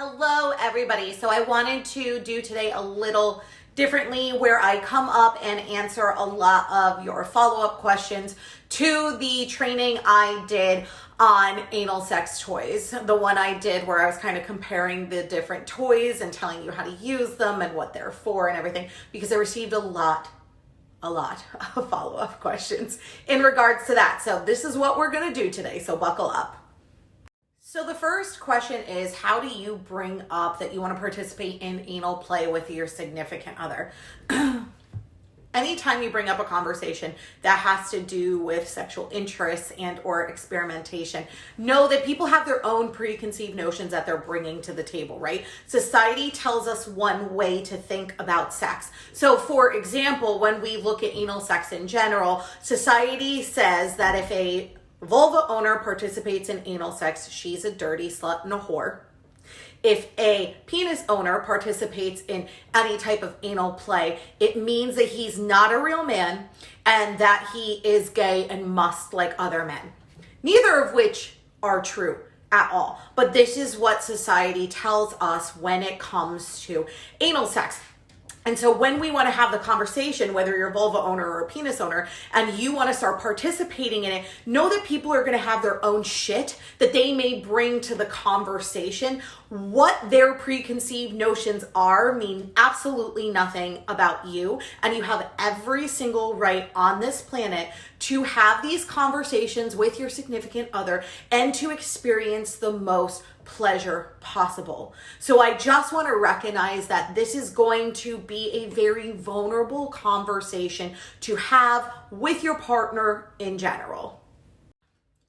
Hello, everybody. So I wanted to do today a little differently where I come up and answer a lot of your follow-up questions to the training I did on anal sex toys. The one I did where I was kind of comparing the different toys and telling you how to use them and what they're for and everything, because I received a lot of follow-up questions in regards to that. So this is what we're going to do today. So buckle up. So the first question is, how do you bring up that you want to participate in anal play with your significant other? Anytime you bring up a conversation that has to do with sexual interests and or experimentation, know that people have their own preconceived notions that they're bringing to the table, right? Society tells us one way to think about sex. So for example, when we look at anal sex in general, society says that if a vulva owner participates in anal sex, she's a dirty slut and a whore. If a penis owner participates in any type of anal play, it means that he's not a real man and that he is gay and must like other men. Neither of which are true at all. But this is what society tells us when it comes to anal sex. And so when we want to have the conversation, whether you're a vulva owner or a penis owner, and you want to start participating in it, know that people are going to have their own shit that they may bring to the conversation. What their preconceived notions are mean absolutely nothing about you. And you have every single right on this planet to have these conversations with your significant other and to experience the most pleasure possible. So I just want to recognize that this is going to be a very vulnerable conversation to have with your partner in general.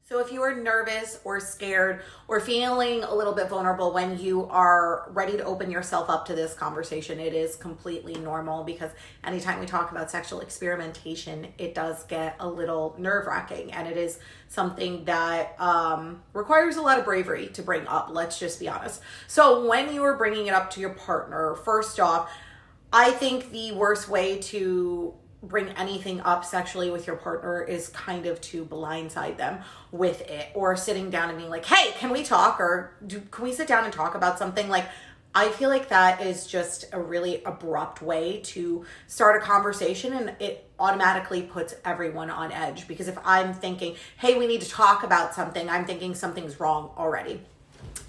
So if you are nervous or scared or feeling a little bit vulnerable when you are ready to open yourself up to this conversation, it is completely normal, because anytime we talk about sexual experimentation, it does get a little nerve-wracking, and it is something that requires a lot of bravery to bring up. Let's just be honest. So when you are bringing it up to your partner, first off, I think the worst way to bring anything up sexually with your partner is kind of to blindside them with it, or sitting down and being like, hey, can we talk? Or can we sit down and talk about something? Like, I feel like that is just a really abrupt way to start a conversation, and it automatically puts everyone on edge, because if I'm thinking, hey, we need to talk about something, I'm thinking something's wrong already.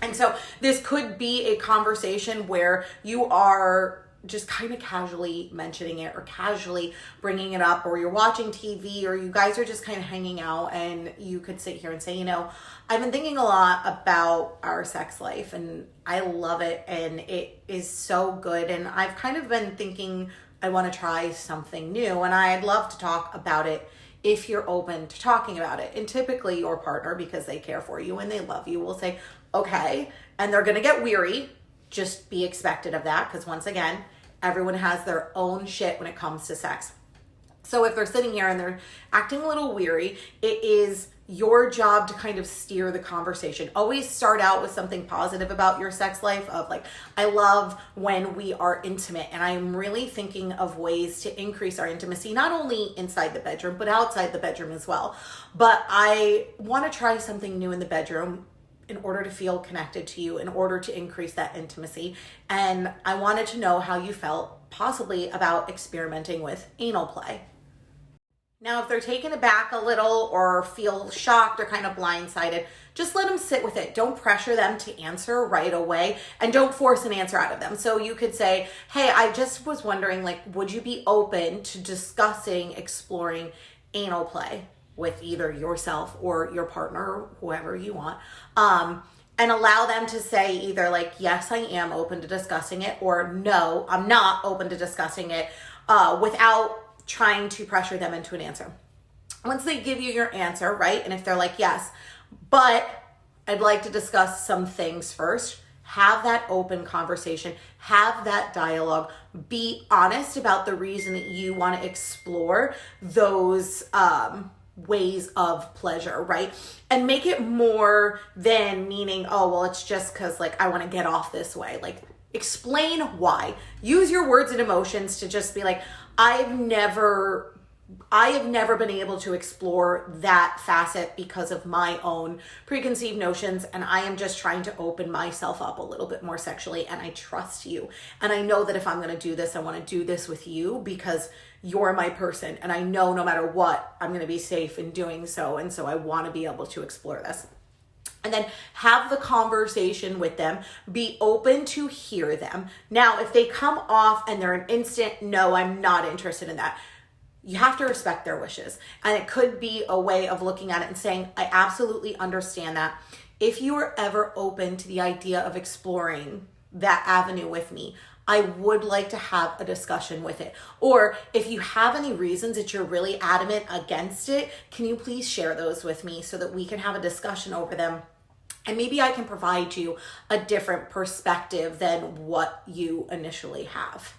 And so this could be a conversation where you are just kind of casually mentioning it or casually bringing it up, or you're watching TV, or you guys are just kind of hanging out, and you could sit here and say, you know, I've been thinking a lot about our sex life and I love it and it is so good, and I've kind of been thinking I want to try something new, and I'd love to talk about it if you're open to talking about it. And typically your partner, because they care for you and they love you, will say, okay, and they're going to get weary. Just be expected of that, because once again, everyone has their own shit when it comes to sex. So if they're sitting here and they're acting a little weary, it is your job to kind of steer the conversation. Always start out with something positive about your sex life, of like, I love when we are intimate, and I'm really thinking of ways to increase our intimacy, not only inside the bedroom, but outside the bedroom as well. But I want to try something new in the bedroom in order to feel connected to you, in order to increase that intimacy. And I wanted to know how you felt possibly about experimenting with anal play. Now, if they're taken aback a little or feel shocked or kind of blindsided, just let them sit with it. Don't pressure them to answer right away, and don't force an answer out of them. So you could say, hey, I just was wondering, like, would you be open to discussing exploring anal play with either yourself or your partner, whoever you want, and allow them to say either like, yes, I am open to discussing it, or no, I'm not open to discussing it, without trying to pressure them into an answer. Once they give you your answer, right, and if they're like, yes, but I'd like to discuss some things first, have that open conversation, have that dialogue, be honest about the reason that you want to explore those ways of pleasure, right? And make it more than meaning, oh, well, it's just because like I want to get off this way. Like, explain why. Use your words and emotions to just be like, I've never I have never been able to explore that facet because of my own preconceived notions, and I am just trying to open myself up a little bit more sexually, and I trust you. And I know that if I'm going to do this, I want to do this with you because you're my person, and I know no matter what, I'm going to be safe in doing so, and so I want to be able to explore this. And then have the conversation with them, be open to hear them. Now, if they come off and they're an instant, no, I'm not interested in that, you have to respect their wishes. And it could be a way of looking at it and saying, I absolutely understand that. If you are ever open to the idea of exploring that avenue with me, I would like to have a discussion with it. Or if you have any reasons that you're really adamant against it, can you please share those with me so that we can have a discussion over them? And maybe I can provide you a different perspective than what you initially have.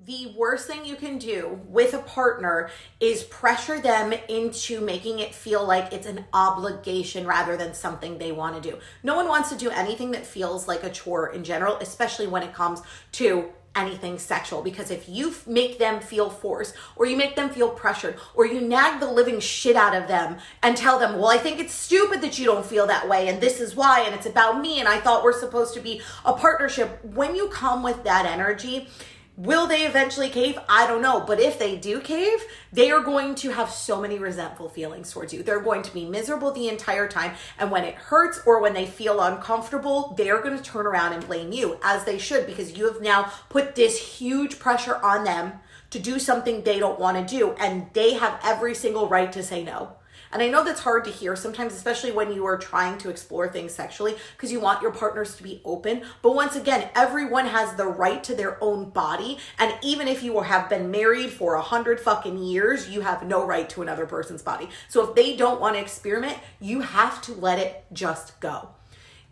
The worst thing you can do with a partner is pressure them into making it feel like it's an obligation rather than something they want to do. No one wants to do anything that feels like a chore in general, especially when it comes to anything sexual, because if you make them feel forced or you make them feel pressured or you nag the living shit out of them and tell them, well, I think it's stupid that you don't feel that way and this is why and it's about me and I thought we're supposed to be a partnership. When you come with that energy, will they eventually cave? I don't know. But if they do cave, they are going to have so many resentful feelings towards you. They're going to be miserable the entire time. And when it hurts or when they feel uncomfortable, they are going to turn around and blame you, as they should, because you have now put this huge pressure on them to do something they don't want to do. And they have every single right to say no. And I know that's hard to hear sometimes, especially when you are trying to explore things sexually, because you want your partners to be open. But once again, everyone has the right to their own body. And even if you have been married for 100 fucking years, you have no right to another person's body. So if they don't want to experiment, you have to let it just go.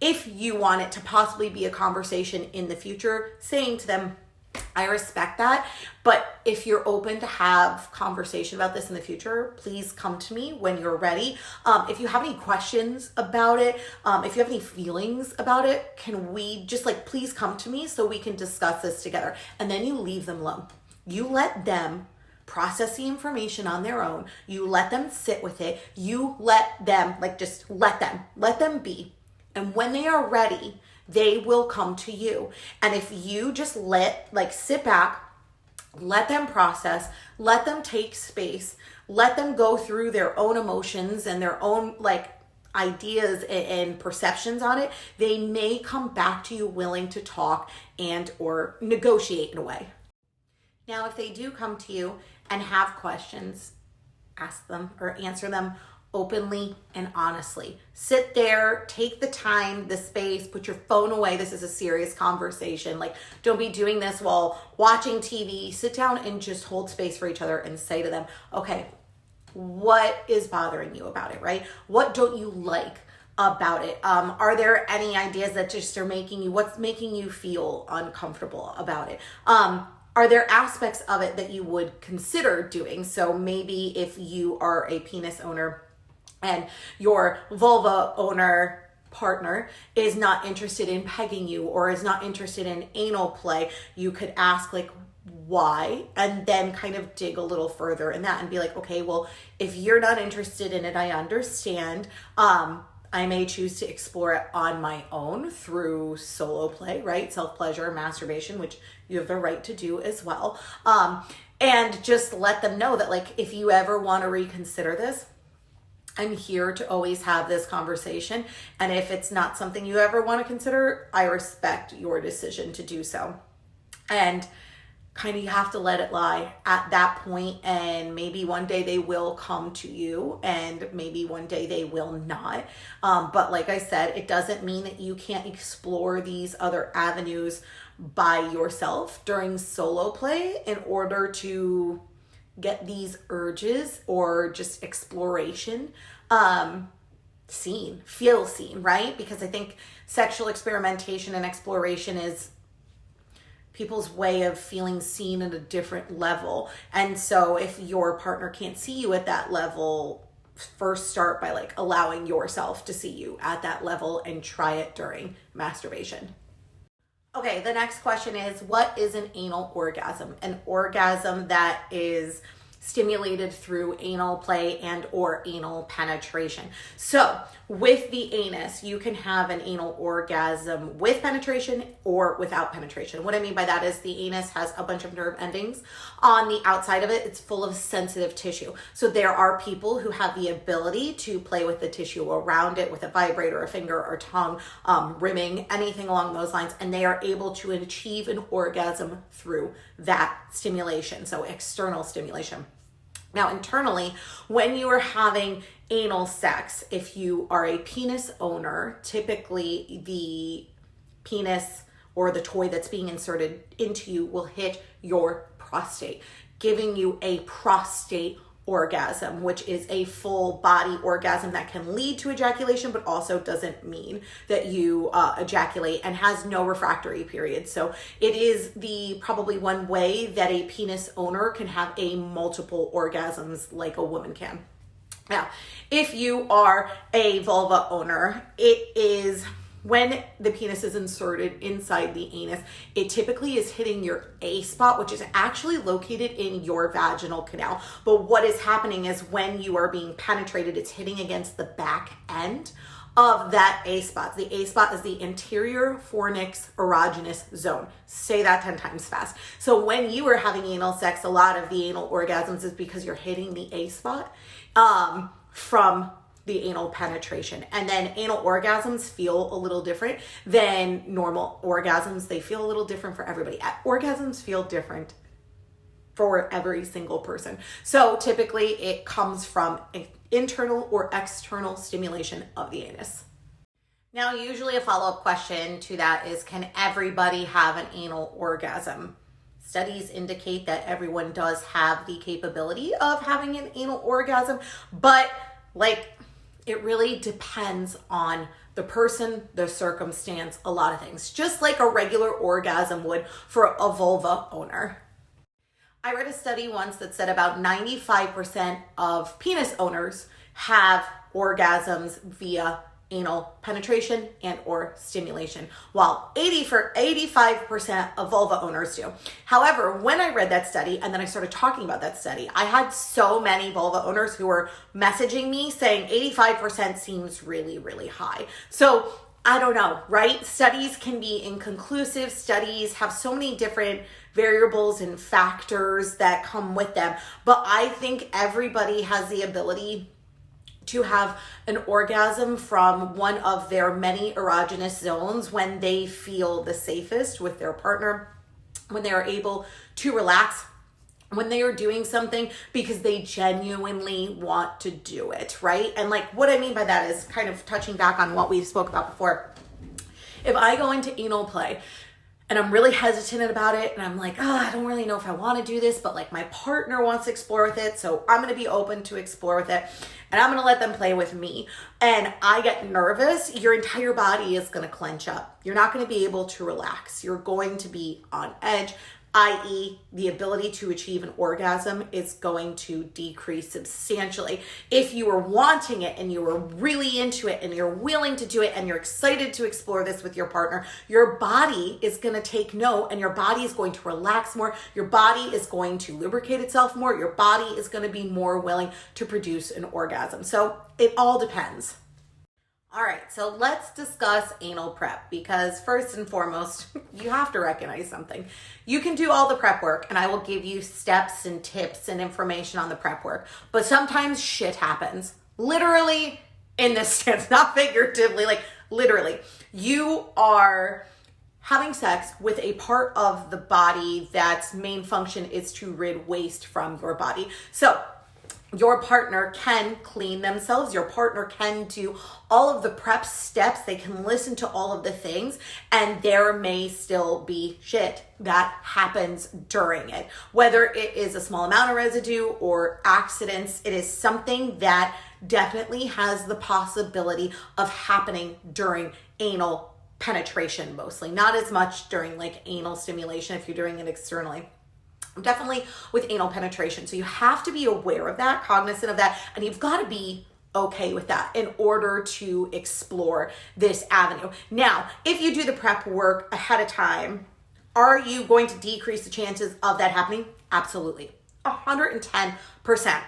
If you want it to possibly be a conversation in the future, saying to them, I respect that, but if you're open to have conversation about this in the future, please come to me when you're ready. If you have any questions about it, if you have any feelings about it, can we just please come to me so we can discuss this together. And then you leave them alone. You let them process the information on their own. You let them sit with it. You let them, just let them be. And when they are ready, they will come to you. And if you just sit back, let them process, let them take space, let them go through their own emotions and their own ideas and perceptions on it, they may come back to you willing to talk and or negotiate in a way. Now, if they do come to you and have questions, ask them or answer them openly and honestly. Sit there, take the time, the space, put your phone away. This is a serious conversation. Don't be doing this while watching TV. Sit down and just hold space for each other and say to them, okay, what is bothering you about it, right? What don't you like about it? Are there any ideas that just are what's making you feel uncomfortable about it? Are there aspects of it that you would consider doing? So maybe if you are a penis owner and your vulva owner partner is not interested in pegging you or is not interested in anal play, you could ask why, and then kind of dig a little further in that and be okay, well, if you're not interested in it, I understand. I may choose to explore it on my own through solo play, right? Self-pleasure, masturbation, which you have the right to do as well. And just let them know that if you ever want to reconsider this, I'm here to always have this conversation. And if it's not something you ever want to consider, I respect your decision to do so. And kind of you have to let it lie at that point, and maybe one day they will come to you and maybe one day they will not. But like I said, it doesn't mean that you can't explore these other avenues by yourself during solo play in order to get these urges or just exploration feel seen, right? Because I think sexual experimentation and exploration is people's way of feeling seen at a different level. And so if your partner can't see you at that level, first start by allowing yourself to see you at that level and try it during masturbation. Okay, the next question is, what is an anal orgasm? An orgasm that is stimulated through anal play and or anal penetration. So with the anus, you can have an anal orgasm with penetration or without penetration. What I mean by that is the anus has a bunch of nerve endings. On the outside of it, it's full of sensitive tissue. So there are people who have the ability to play with the tissue around it with a vibrator, a finger or tongue, rimming, anything along those lines, and they are able to achieve an orgasm through that stimulation, so external stimulation. Now, internally, when you are having anal sex, if you are a penis owner, typically the penis or the toy that's being inserted into you will hit your prostate, giving you a prostate orgasm, which is a full body orgasm that can lead to ejaculation, but also doesn't mean that you ejaculate and has no refractory period. So it is the probably one way that a penis owner can have a multiple orgasms like a woman can. Now, if you are a vulva owner, it is when the penis is inserted inside the anus, it typically is hitting your A spot, which is actually located in your vaginal canal. But what is happening is when you are being penetrated, it's hitting against the back end of that A spot. The A spot is the anterior fornix erogenous zone. Say that 10 times fast. So when you are having anal sex, a lot of the anal orgasms is because you're hitting the A spot from the anal penetration. And then anal orgasms feel a little different than normal orgasms. They feel a little different for everybody. Orgasms feel different for every single person. So typically it comes from internal or external stimulation of the anus. Now, usually a follow-up question to that is, can everybody have an anal orgasm? Studies indicate that everyone does have the capability of having an anal orgasm, but it really depends on the person, the circumstance, a lot of things, just like a regular orgasm would for a vulva owner. I read a study once that said about 95% of penis owners have orgasms via anal penetration and or stimulation, while 85% of vulva owners do. However, when I read that study and then I started talking about that study, I had so many vulva owners who were messaging me saying 85% seems really, really high. So I don't know, right? Studies can be inconclusive. Studies have so many different variables and factors that come with them. But I think everybody has the ability to have an orgasm from one of their many erogenous zones when they feel the safest with their partner, when they are able to relax, when they are doing something because they genuinely want to do it, right? And what I mean by that is kind of touching back on what we spoke about before. If I go into anal play and I'm really hesitant about it, and I'm like, I don't really know if I want to do this, but my partner wants to explore with it, so I'm going to be open to explore with it, and I'm going to let them play with me, and I get nervous, your entire body is going to clench up. You're not going to be able to relax. You're going to be on edge, i.e. the ability to achieve an orgasm is going to decrease substantially. If you are wanting it and you are really into it and you're willing to do it and you're excited to explore this with your partner, your body is going to take note and your body is going to relax more. Your body is going to lubricate itself more. Your body is going to be more willing to produce an orgasm. So it all depends. All right, so let's discuss anal prep, because first and foremost, you have to recognize something. You can do all the prep work and I will give you steps and tips and information on the prep work, but sometimes shit happens. Literally in this sense, not figuratively, literally. You are having sex with a part of the body that's main function is to rid waste from your body. So your partner can clean themselves. Your partner can do all of the prep steps. They can listen to all of the things, and there may still be shit that happens during it. Whether it is a small amount of residue or accidents, it is something that definitely has the possibility of happening during anal penetration, mostly. Not as much during anal stimulation if you're doing it externally. Definitely with anal penetration. So you have to be aware of that, cognizant of that, and you've got to be okay with that in order to explore this avenue. Now, if you do the prep work ahead of time, are you going to decrease the chances of that happening? Absolutely. 110%.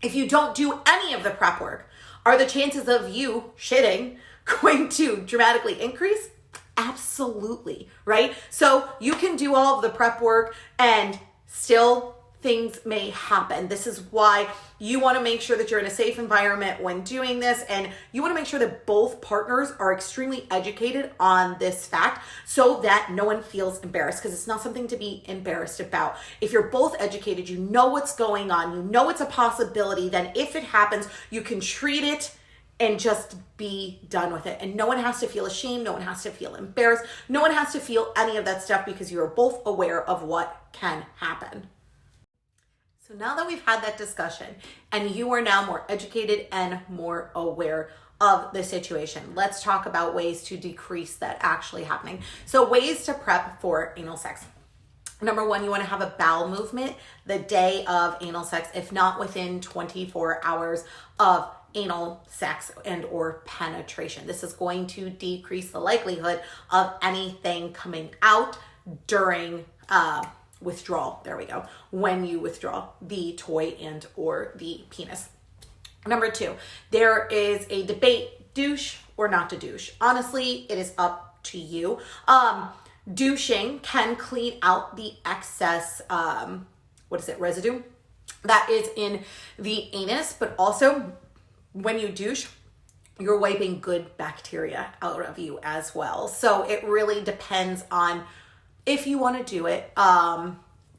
If you don't do any of the prep work, are the chances of you shitting going to dramatically increase? Absolutely, right? So you can do all of the prep work and still things may happen. This is why you want to make sure that you're in a safe environment when doing this, and you want to make sure that both partners are extremely educated on this fact so that no one feels embarrassed, because it's not something to be embarrassed about. If you're both educated, you know what's going on, you know it's a possibility, then if it happens, you can treat it and just be done with it. And no one has to feel ashamed, no one has to feel embarrassed, no one has to feel any of that stuff, because you are both aware of what can happen. So now that we've had that discussion and you are now more educated and more aware of the situation, let's talk about ways to decrease that actually happening. So ways to prep for anal sex. Number one, you want to have a bowel movement the day of anal sex, if not within 24 hours of anal sex and or penetration. This is going to decrease the likelihood of anything coming out during withdrawal. There we go. When you withdraw the toy and or the penis. Number two, there is a debate, douche or not to douche. Honestly, it is up to you. Douching can clean out the excess, residue that is in the anus, but also when you douche, you're wiping good bacteria out of you as well. So it really depends on if you want to do it,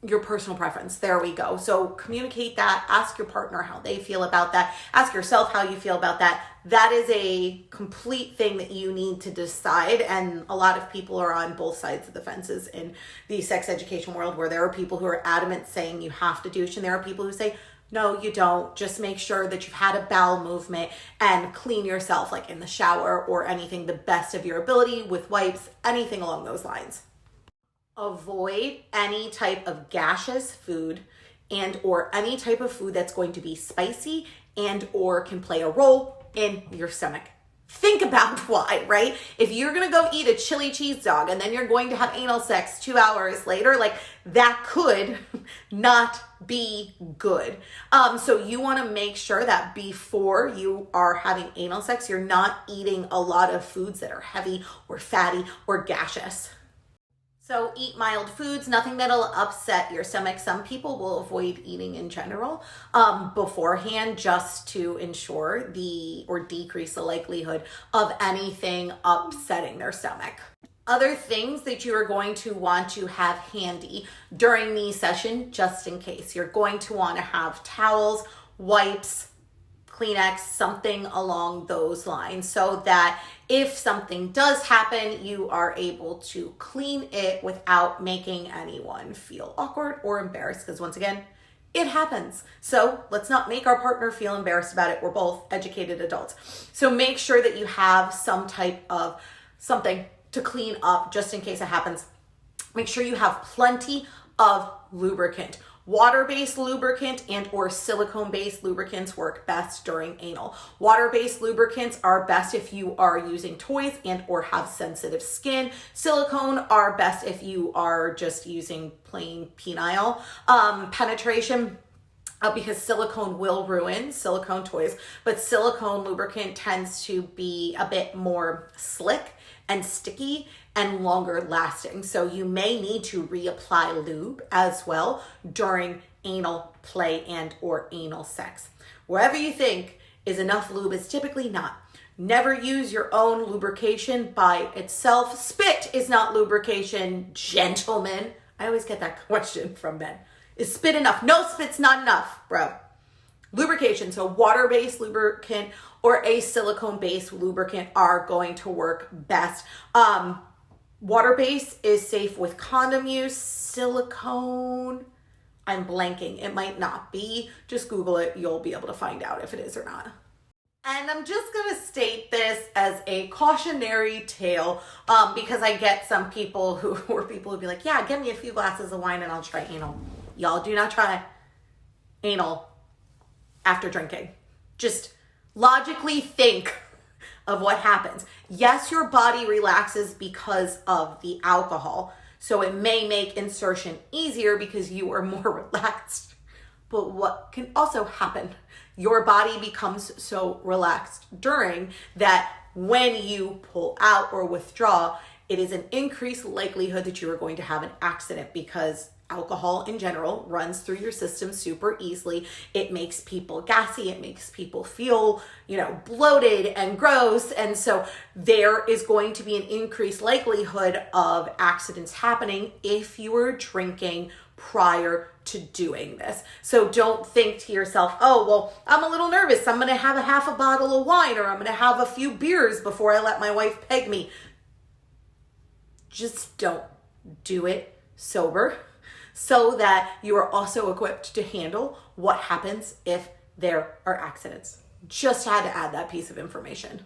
your personal preference. There we go. So communicate that, ask your partner how they feel about that, ask yourself how you feel about that. That is a complete thing that you need to decide. And a lot of people are on both sides of the fences in the sex education world, where there are people who are adamant saying you have to douche, and there are people who say, no, you don't. Just make sure that you've had a bowel movement and clean yourself, like in the shower or anything, the best of your ability with wipes, anything along those lines. Avoid any type of gaseous food and or any type of food that's going to be spicy and or can play a role in your stomach. Think about why, right? If you're going to go eat a chili cheese dog and then you're going to have anal sex 2 hours later, like that could not be good. So you want to make sure that before you are having anal sex, you're not eating a lot of foods that are heavy or fatty or gaseous. So eat mild foods, nothing that'll upset your stomach. Some people will avoid eating in general beforehand, just to ensure decrease the likelihood of anything upsetting their stomach. Other things that you are going to want to have handy during the session, just in case. You're going to want to have towels, wipes, Kleenex, something along those lines, so that if something does happen, you are able to clean it without making anyone feel awkward or embarrassed, because once again, it happens. So let's not make our partner feel embarrassed about it. We're both educated adults. So make sure that you have some type of something to clean up just in case it happens. Make sure you have plenty of lubricant. Water-based lubricant and or silicone-based lubricants work best during anal. Water-based lubricants are best if you are using toys and or have sensitive skin. Silicone are best if you are just using plain penile penetration. Because silicone will ruin silicone toys, but silicone lubricant tends to be a bit more slick and sticky and longer lasting. So you may need to reapply lube as well during anal play and or anal sex. Wherever you think is enough lube is typically not. Never use your own lubrication by itself. Spit is not lubrication, gentlemen. I always get that question from men. Is spit enough? No, spit's not enough, bro. Lubrication, so water-based lubricant or a silicone-based lubricant are going to work best. Water-based is safe with condom use. Silicone, I'm blanking. It might not be. Just Google it. You'll be able to find out if it is or not. And I'm just going to state this as a cautionary tale because I get some people who be like, yeah, give me a few glasses of wine and I'll try anal. Y'all do not try anal after drinking. Just logically think of what happens. Yes, your body relaxes because of the alcohol. So it may make insertion easier because you are more relaxed But what can also happen, your body becomes so relaxed during that when you pull out or withdraw, it is an increased likelihood that you are going to have an accident, because alcohol in general runs through your system super easily. It makes people gassy. It makes people feel, bloated and gross. And so there is going to be an increased likelihood of accidents happening if you are drinking prior to doing this. So don't think to yourself, oh, well, I'm a little nervous. I'm going to have a half a bottle of wine, or I'm going to have a few beers before I let my wife peg me. Just don't do it sober, so that you are also equipped to handle what happens if there are accidents. Just had to add that piece of information.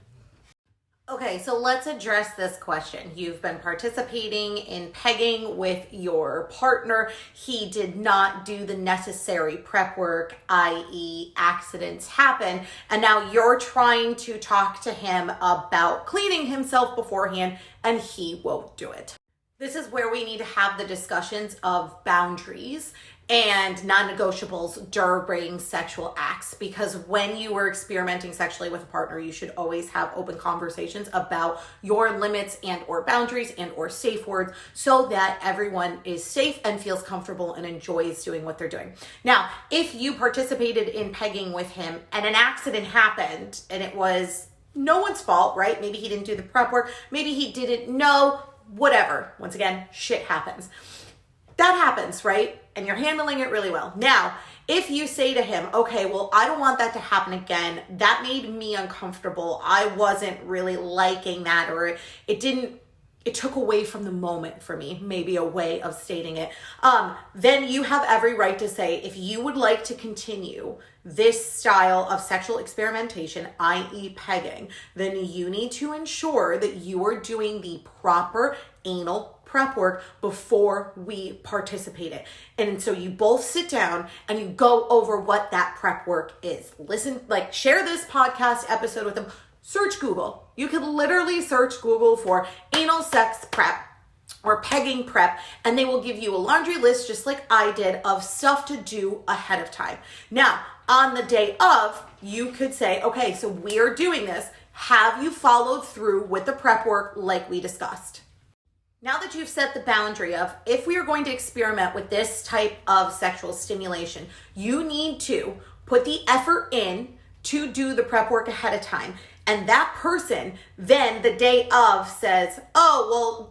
Okay, so let's address this question. You've been participating in pegging with your partner. He did not do the necessary prep work, i.e. accidents happen. And now you're trying to talk to him about cleaning himself beforehand, and he won't do it. This is where we need to have the discussions of boundaries and non-negotiables during sexual acts, because when you are experimenting sexually with a partner, you should always have open conversations about your limits and or boundaries and or safe words, so that everyone is safe and feels comfortable and enjoys doing what they're doing. Now, if you participated in pegging with him and an accident happened and it was no one's fault, right? Maybe he didn't do the prep work, maybe he didn't know, whatever. Once again, shit happens. That happens, right? And you're handling it really well. Now, if you say to him, okay, well, I don't want that to happen again. That made me uncomfortable. I wasn't really liking that, or it took away from the moment for me, maybe a way of stating it. Then you have every right to say, if you would like to continue this style of sexual experimentation, i.e. pegging, then you need to ensure that you are doing the proper anal prep work before we participate it. And so you both sit down and you go over what that prep work is. Listen, share this podcast episode with them. Search Google. You can literally search Google for anal sex prep or pegging prep, and they will give you a laundry list, just like I did, of stuff to do ahead of time. Now, on the day of, you could say, okay, so we're doing this. Have you followed through with the prep work like we discussed? Now that you've set the boundary of, if we are going to experiment with this type of sexual stimulation, you need to put the effort in to do the prep work ahead of time. And that person then the day of says, oh, well,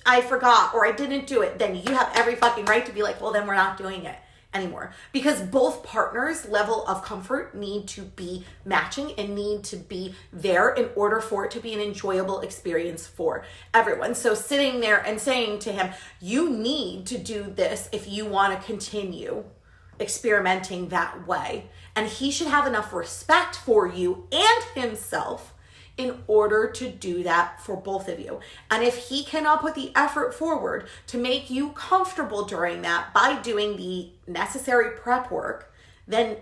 I forgot, or I didn't do it. Then you have every fucking right to be like, well, then we're not doing it anymore, because both partners' level of comfort need to be matching and need to be there in order for it to be an enjoyable experience for everyone. So sitting there and saying to him, you need to do this if you want to continue experimenting that way. And he should have enough respect for you and himself in order to do that for both of you. And if he cannot put the effort forward to make you comfortable during that by doing the necessary prep work, then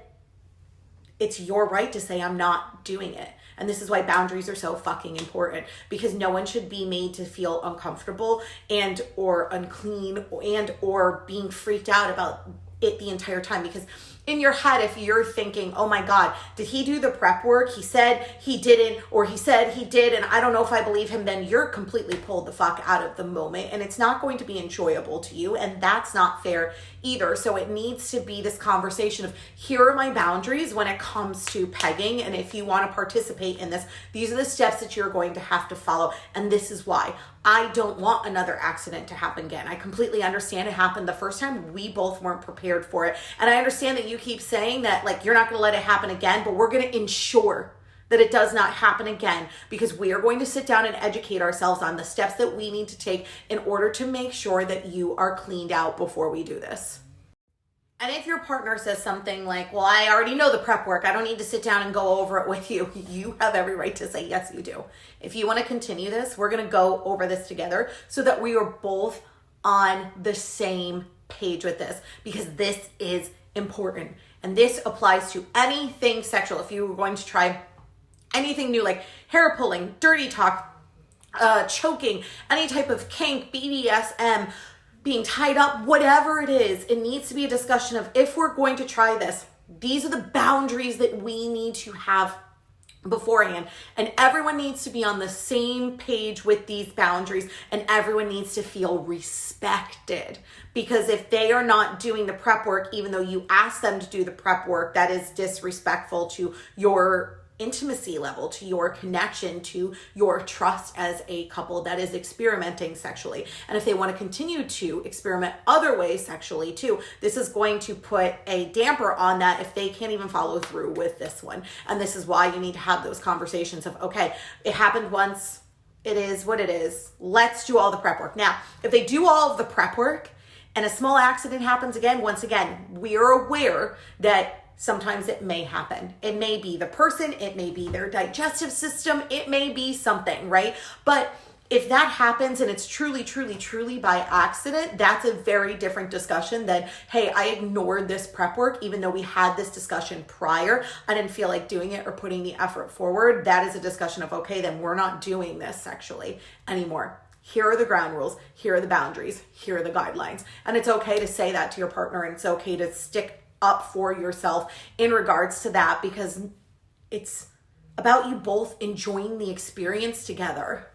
it's your right to say, I'm not doing it. And this is why boundaries are so fucking important, because no one should be made to feel uncomfortable and or unclean and or being freaked out about it the entire time. Because in your head, if you're thinking, oh my God, did he do the prep work? He said he didn't, or he said he did, and I don't know if I believe him, then you're completely pulled the fuck out of the moment, and it's not going to be enjoyable to you, and that's not fair either. So it needs to be this conversation of, here are my boundaries when it comes to pegging, and if you want to participate in this, these are the steps that you're going to have to follow, and this is why. I don't want another accident to happen again. I completely understand it happened the first time. We both weren't prepared for it. And I understand that you keep saying that you're not going to let it happen again, but we're going to ensure that it does not happen again, because we are going to sit down and educate ourselves on the steps that we need to take in order to make sure that you are cleaned out before we do this. And if your partner says something like, well, I already know the prep work, I don't need to sit down and go over it with you, you have every right to say, yes, you do. If you want to continue this, we're going to go over this together so that we are both on the same page with this, because this is important. And this applies to anything sexual. If you were going to try anything new, like hair pulling, dirty talk, choking, any type of kink, BDSM, being tied up, whatever it is, it needs to be a discussion of, if we're going to try this, these are the boundaries that we need to have beforehand, and everyone needs to be on the same page with these boundaries, and everyone needs to feel respected. Because if they are not doing the prep work, even though you ask them to do the prep work, that is disrespectful to your intimacy level, to your connection, to your trust as a couple that is experimenting sexually. And if they want to continue to experiment other ways sexually too, this is going to put a damper on that if they can't even follow through with this one. And this is why you need to have those conversations of, okay, it happened once, it is what it is, let's do all the prep work. Now, if they do all of the prep work and a small accident happens again, once again, we are aware that sometimes it may happen. It may be the person, it may be their digestive system, it may be something, right? But if that happens and it's truly, truly, truly by accident, that's a very different discussion than, hey, I ignored this prep work, even though we had this discussion prior. I didn't feel like doing it or putting the effort forward. That is a discussion of, okay, then we're not doing this sexually anymore. Here are the ground rules. Here are the boundaries. Here are the guidelines. And it's okay to say that to your partner, and it's okay to stick up for yourself in regards to that, because it's about you both enjoying the experience together.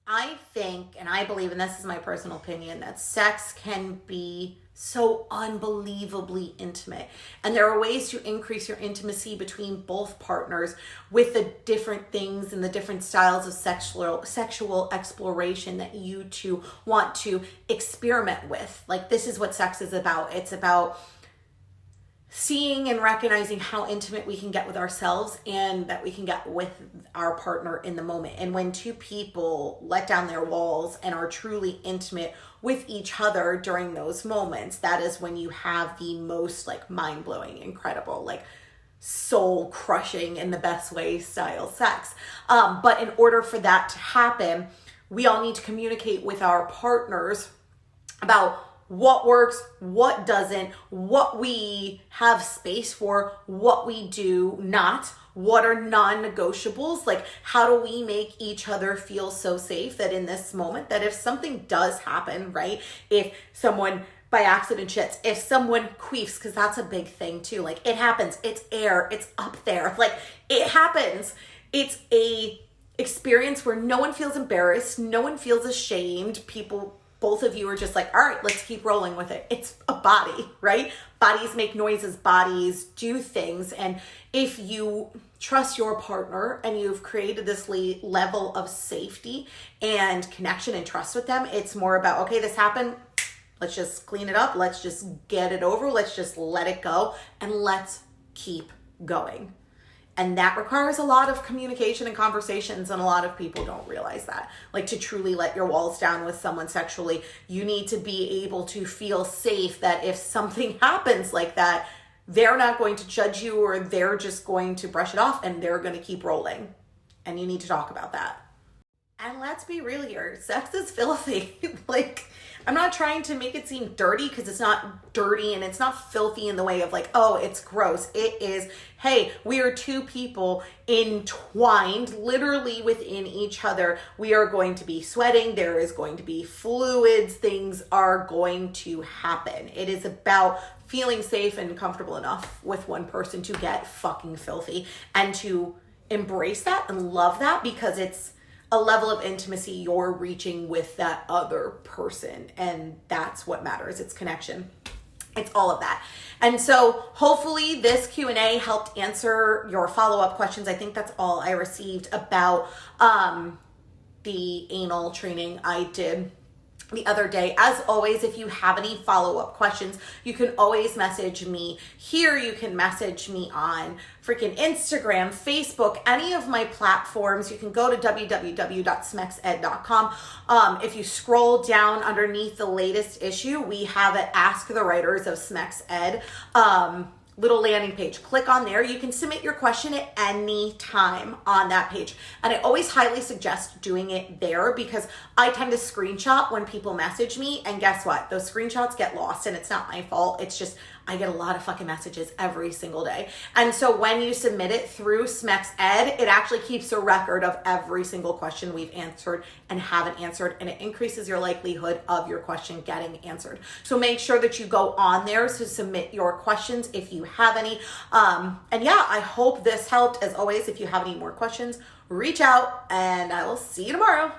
I think, and I believe, and this is my personal opinion, that sex can be so unbelievably intimate. And there are ways to increase your intimacy between both partners with the different things and the different styles of sexual exploration that you two want to experiment with. Like, this is what sex is about. It's about seeing and recognizing how intimate we can get with ourselves and that we can get with our partner in the moment. And when two people let down their walls and are truly intimate with each other during those moments, that is when you have the most like mind-blowing, incredible, like soul crushing in the best way style sex. But in order for that to happen, we all need to communicate with our partners about what works, what doesn't, what we have space for, what we do not, what are non-negotiables. Like, how do we make each other feel so safe that in this moment, that if something does happen, right? If someone by accident shits, if someone queefs, because that's a big thing too. Like, it happens, it's air, it's up there. Like, it happens. It's a experience where no one feels embarrassed, no one feels ashamed. Both of you are just like, all right, let's keep rolling with it. It's a body, right? Bodies make noises, bodies do things. And if you trust your partner and you've created this level of safety and connection and trust with them, it's more about, okay, this happened. Let's just clean it up. Let's just get it over. Let's just let it go and let's keep going. And that requires a lot of communication and conversations, and a lot of people don't realize that. Like, to truly let your walls down with someone sexually, you need to be able to feel safe that if something happens like that, they're not going to judge you, or they're just going to brush it off and they're going to keep rolling. And you need to talk about that. And let's be real here, sex is filthy. Like, I'm not trying to make it seem dirty, because it's not dirty and it's not filthy in the way of like, oh, it's gross. It is, hey, we are two people entwined literally within each other. We are going to be sweating. There is going to be fluids. Things are going to happen. It is about feeling safe and comfortable enough with one person to get fucking filthy and to embrace that and love that, because it's a level of intimacy you're reaching with that other person. And that's what matters. It's connection. It's all of that. And so hopefully this Q&A helped answer your follow-up questions. I think that's all I received about the anal training I did the other day. As always, if you have any follow-up questions, you can always message me here. You can message me on freaking Instagram, Facebook, any of my platforms. You can go to www.smexed.com. If you scroll down underneath the latest issue, we have an Ask the Writers of Smexed Ed little landing page. Click on there. You can submit your question at any time on that page. And I always highly suggest doing it there, because I tend to screenshot when people message me, and guess what? Those screenshots get lost, and it's not my fault. It's just, I get a lot of fucking messages every single day. And so when you submit it through SMEX Ed, it actually keeps a record of every single question we've answered and haven't answered, and it increases your likelihood of your question getting answered. So make sure that you go on there to submit your questions if you have any. And yeah, I hope this helped. As always, if you have any more questions, reach out, and I will see you tomorrow.